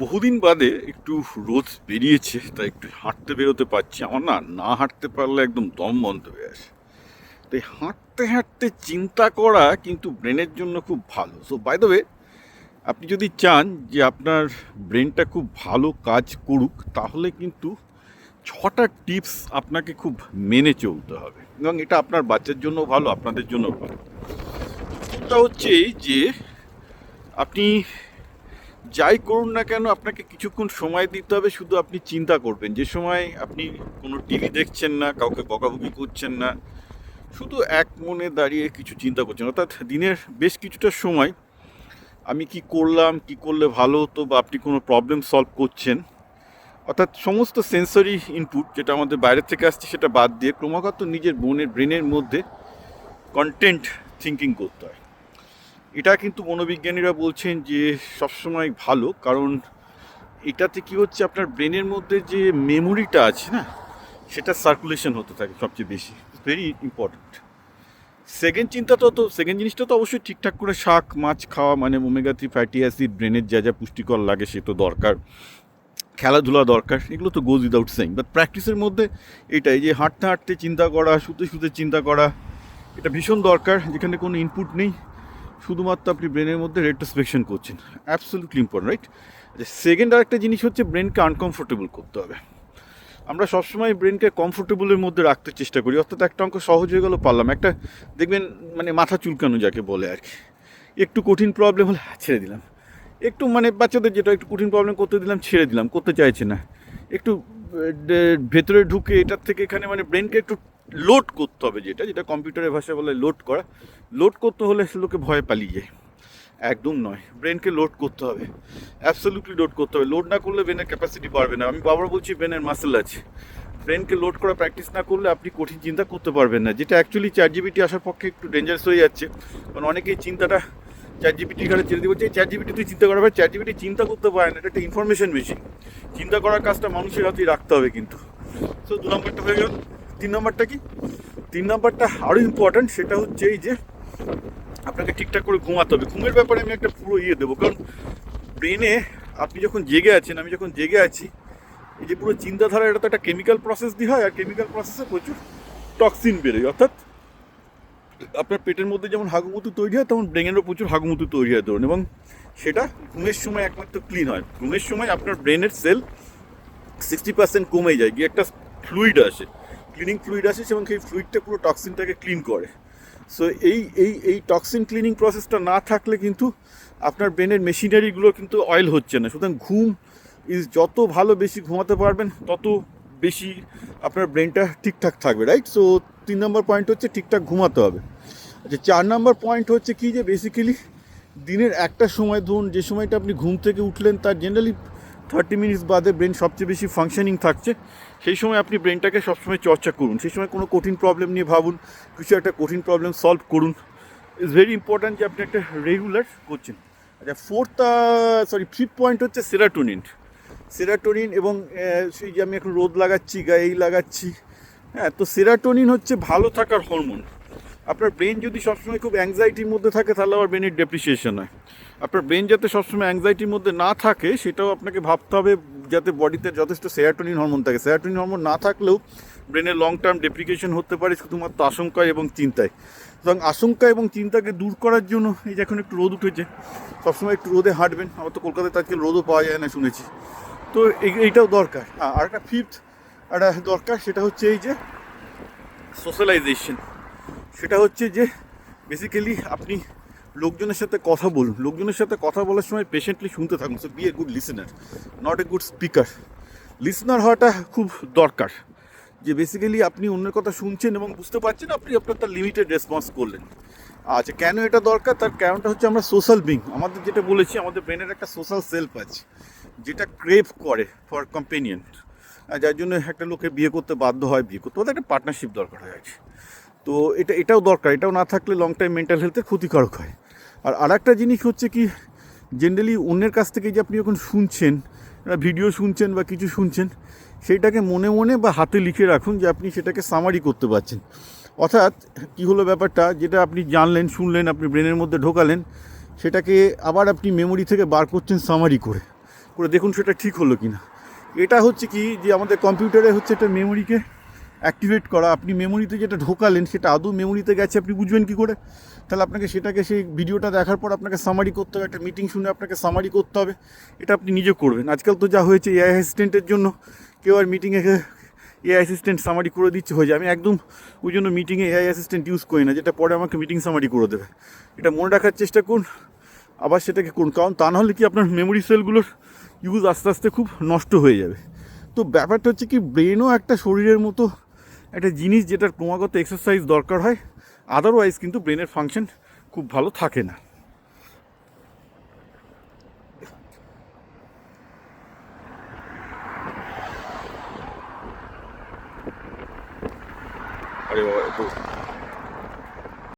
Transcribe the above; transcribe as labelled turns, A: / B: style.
A: বহুদিন বাদে একটু রোদ বেরিয়েছে, তাই একটু হাঁটতে বেরোতে পারছি। আমার না না হাঁটতে পারলে একদম দম বন্ধ হয়ে আসে। তাই হাঁটতে হাঁটতে চিন্তা করা কিন্তু ব্রেনের জন্য খুব ভালো। সো বাই দ্য ওয়ে, আপনি যদি চান যে আপনার ব্রেনটা খুব ভালো কাজ করুক, তাহলে কিন্তু 6টা টিপস আপনাকে খুব মেনে চলতে হবে, এবং এটা আপনার বাচ্চার জন্য ভালো, আপনাদের জন্য ভালো। প্রথমটা হচ্ছে এই যে আপনি যাই করুন না কেন, আপনাকে কিছুক্ষণ সময় দিতে হবে। শুধু আপনি চিন্তা করবেন, যে সময় আপনি কোনো টিভি দেখছেন না, কাউকে বকাবকি করছেন না, শুধু এক মনে দাঁড়িয়ে কিছু চিন্তা করছেন। অর্থাৎ দিনের বেশ কিছুটা সময় আমি কি করলাম, কি করলে ভালো হতো, বা আপনি কোনো প্রবলেম সলভ করছেন। অর্থাৎ সমস্ত সেন্সরি ইনপুট যেটা আমাদের বাইরের থেকে আসছে সেটা বাদ দিয়ে ক্রমাগত নিজের ব্রেনের মধ্যে কন্টেন্ট থিঙ্কিং করতে হয়। এটা কিন্তু মনোবিজ্ঞানীরা বলছেন যে সবসময় ভালো, কারণ এটাতে কি হচ্ছে, আপনার ব্রেনের মধ্যে যে মেমোরিটা আছে না, সেটা সার্কুলেশন হতে থাকে সবচেয়ে বেশি। Very important. সেকেন্ড জিনিসটা তো অবশ্যই ঠিকঠাক করে শাক মাছ খাওয়া, মানে ওমেগা 3 ফ্যাটি অ্যাসিড, ব্রেনের যা যা পুষ্টিকর লাগে সে তো দরকার, খেলাধুলা দরকার, এগুলো তো গোজ উইদাউট সেইং। বাট প্র্যাকটিসের মধ্যে এটাই যে হাঁটতে হাঁটতে চিন্তা করা, শুতে শুতে চিন্তা করা, এটা ভীষণ দরকার। যেখানে কোনো ইনপুট নেই, শুধুমাত্র আপনি ব্রেনের মধ্যে রেট্রোস্পেকশন করছেন, অ্যাবসলিউটলি ইম্পর্টেন্ট, রাইট? সেকেন্ড আরেকটা জিনিস হচ্ছে ব্রেনকে আনকমফোর্টেবল করতে হবে। আমরা সবসময় ব্রেনকে কমফোর্টেবলের মধ্যে রাখতে চেষ্টা করি। অর্থাৎ একটা অঙ্ক সহজ হয়ে গেল, পারলাম। একটা দেখবেন মানে মাথা চুলকানো যাকে বলে আর কি, একটু কঠিন প্রবলেম হলে ছেড়ে দিলাম, একটু মানে বাচ্চাদের যেটা একটু কঠিন প্রবলেম করতে দিলাম, ছেড়ে দিলাম, করতে চাইছে না, একটু ভেতরে ঢুকে এটার থেকে এখানে, মানে ব্রেনকে একটু লোড করতে হবে, যেটা যেটা কম্পিউটারের ভাষায় বলে লোড করা। লোড করতে হলে লোকে ভয়ে পালিয়ে যায়, একদম নয়। ব্রেনকে লোড করতে হবে, অ্যাবসলিউটলি লোড করতে হবে। লোড না করলে ব্রেনের ক্যাপাসিটি বাড়বে না। আমি বারবার বলছি, ব্রেনের মাসেল আছে। ব্রেনকে লোড করা প্র্যাকটিস না করলে আপনি কঠিন চিন্তা করতে পারবেন না, যেটা অ্যাকচুয়ালি চ্যাট আসার পক্ষে একটু ডেঞ্জারাস হয়ে যাচ্ছে। কারণ অনেকেই চিন্তাটা চ্যাট ঘাটে ছেড়ে দিয়ে বলছে চ্যাট তুই চিন্তা করা, চ্যাট চিন্তা করতে পারে না, এটা একটা ইনফরমেশন মেশিন। চিন্তা করার কাজটা মানুষের হাতেই রাখতে হবে কিন্তু। সো 2 নম্বরটা হয়ে গেল। 3 নম্বরটা কি? 3 নম্বরটা আরও ইম্পর্ট্যান্ট, সেটা হচ্ছে এই যে আপনাকে ঠিকঠাক করে ঘুমাতে হবে। ঘুমের ব্যাপারে আমি একটা পুরো দেবো, কারণ ব্রেনে আপনি যখন জেগে আছেন, আমি যখন জেগে আছি, এই যে পুরো চিন্তাধারা, এটা তো একটা কেমিক্যাল প্রসেস দিয়ে হয়, আর কেমিক্যাল প্রসেসে প্রচুর টক্সিন বেরোয়। অর্থাৎ আপনার পেটের মধ্যে যেমন হাগুমুতু তৈরি হয়, তেমন ব্রেনেরও প্রচুর হাগুমুতু তৈরি হয় ধরুন, এবং সেটা ঘুমের সময় একমাত্র ক্লিন হয়। ঘুমের সময় আপনার ব্রেনের সেল 60% কমে যায়, গিয়ে একটা ফ্লুইড আসে, ক্লিনিং ফ্লুইড আসে, এবং সেই ফ্লুইডটা পুরো টক্সিনটাকে ক্লিন করে। সো এই টক্সিন ক্লিনিং প্রসেসটা না থাকলে কিন্তু আপনার ব্রেনের মেশিনারিগুলো কিন্তু অয়েল হচ্ছে না। সুতরাং ঘুম যত ভালো, বেশি ঘুমাতে পারবেন তত বেশি আপনার ব্রেনটা ঠিকঠাক থাকবে, রাইট? সো 3 নম্বর পয়েন্ট হচ্ছে ঠিকঠাক ঘুমাতে হবে। আচ্ছা, 4 নম্বর পয়েন্ট হচ্ছে কি, যে বেসিক্যালি দিনের একটা সময়, ধরুন যে সময়টা আপনি ঘুম থেকে উঠলেন তার জেনারেলি 30 মিনিটস বাদে ব্রেন সবচেয়ে বেশি ফাংশনিং থাকছে। সেই সময় আপনি ব্রেনটাকে সবসময় চর্চা করুন। সেই সময় কোনো কঠিন প্রবলেম নিয়ে ভাবুন, কিছু একটা কঠিন প্রবলেম সলভ করুন। ইটস ভেরি ইম্পর্ট্যান্ট যে আপনি একটা রেগুলার করছেন। আচ্ছা, ফিফথ পয়েন্ট হচ্ছে সেরাটোনিন এবং সেই যে আমি এখন রোদ লাগাচ্ছি, গায়ে লাগাচ্ছি, হ্যাঁ, তো সেরাটোনিন হচ্ছে ভালো থাকার হরমোন। আপনার ব্রেন যদি সবসময় খুব অ্যাংজাইটির মধ্যে থাকে, তাহলে আবার ব্রেনের ডেপ্রিসিয়েশন হয়। আপনার ব্রেন যাতে সবসময় অ্যাংজাইটির মধ্যে না থাকে, সেটাও আপনাকে ভাবতে হবে, যাতে বডিতে যথেষ্ট সেরাটোনিন হরমোন থাকে। সেরাটোনিন হরমোন না থাকলেও ব্রেনের লং টার্ম ডেপ্রিকেশন হতে পারে, শুধুমাত্র আশঙ্কায় এবং চিন্তায়। সুতরাং আশঙ্কা এবং চিন্তাকে দূর করার জন্য, এই যে এখন একটু রোদ উঠেছে, সবসময় একটু রোদে হাঁটবেন। আমার তো কলকাতায় আজকাল রোদও পাওয়া যায় না শুনেছি, তো এইটাও দরকার। আর একটা ফিফথ একটা দরকার, সেটা হচ্ছে এই যে সোশ্যালাইজেশন। সেটা হচ্ছে যে বেসিক্যালি আপনি লোকজনের সাথে কথা বলুন। লোকজনের সাথে কথা বলার সময় পেশেন্টলি শুনতে থাকুন। So be a good listener, not a good speaker. Listener হওয়াটা খুব দরকার, যে বেসিক্যালি আপনি অন্যের কথা শুনছেন এবং বুঝতে পারছেন, আপনি আপনার তার লিমিটেড রেসপন্স করলেন। আচ্ছা, কেন এটা দরকার? তার কারণটা হচ্ছে আমরা সোশ্যাল বিং। আমাদের যেটা বলেছি, আমাদের ব্রেনের একটা সোশ্যাল সেলফ আছে, যেটা ক্রেভ করে ফর কম্পেনিয়ন, যার জন্য একটা লোকে বিয়ে করতে বাধ্য হয়। বিয়ে করতে হলে একটা পার্টনারশিপ দরকার হয়ে আছে। তো এটাও দরকার। এটাও না থাকলে লং টাইম মেন্টাল হেলথে ক্ষতিকারক হয়। আর একটা জিনিস হচ্ছে কি, জেনারেলি অন্যের কাছ থেকে যে আপনি যখন শুনছেন, ভিডিও শুনছেন বা কিছু শুনছেন, সেইটাকে মনে মনে বা হাতে লিখে রাখুন, যে আপনি সেটাকে সামারি করতে পারছেন। অর্থাৎ কী হলো ব্যাপারটা, যেটা আপনি জানলেন, শুনলেন, আপনি ব্রেনের মধ্যে ঢোকালেন, সেটাকে আবার আপনি মেমোরি থেকে বার করছেন সামারি করে। করে দেখুন সেটা ঠিক হলো কি না। এটা হচ্ছে কি যে আমাদের কম্পিউটারে হচ্ছে একটা মেমোরিকে অ্যাক্টিভেট করা। আপনি মেমোরিতে যেটা ঢোকালেন সেটা আদৌ মেমোরিতে গেছে আপনি বুঝবেন কী করে? তাহলে আপনাকে সেটাকে সেই ভিডিওটা দেখার পর আপনাকে সামারি করতে হবে, একটা মিটিং শুনে আপনাকে সামারি করতে হবে, এটা আপনি নিজে করবেন। আজকাল তো যা হয়েছে এআই অ্যাসিস্ট্যান্টের জন্য কেউ আর মিটিংয়ে এআই অ্যাসিস্ট্যান্ট সামারি করে দিচ্ছে হয়ে যায়। আমি একদম ওই জন্য মিটিংয়ে এআই অ্যাসিস্ট্যান্ট ইউজ করি না, যেটা পরে আমাকে মিটিং সামারি করে দেবে। এটা মনে রাখার চেষ্টা করুন, আবার সেটাকে করুন, কারণ তা নাহলে কি আপনার মেমোরি সেলগুলোর ইউজ আস্তে আস্তে খুব নষ্ট হয়ে যাবে। তো ব্যাপারটা হচ্ছে কি, ব্রেনও একটা শরীরের মতো একটা জিনিস যেটার ক্রমাগত এক্সারসাইজ দরকার হয়, আদারওয়াইজ কিন্তু ব্রেনের ফাংশন খুব ভালো থাকে না। আরে বাবা,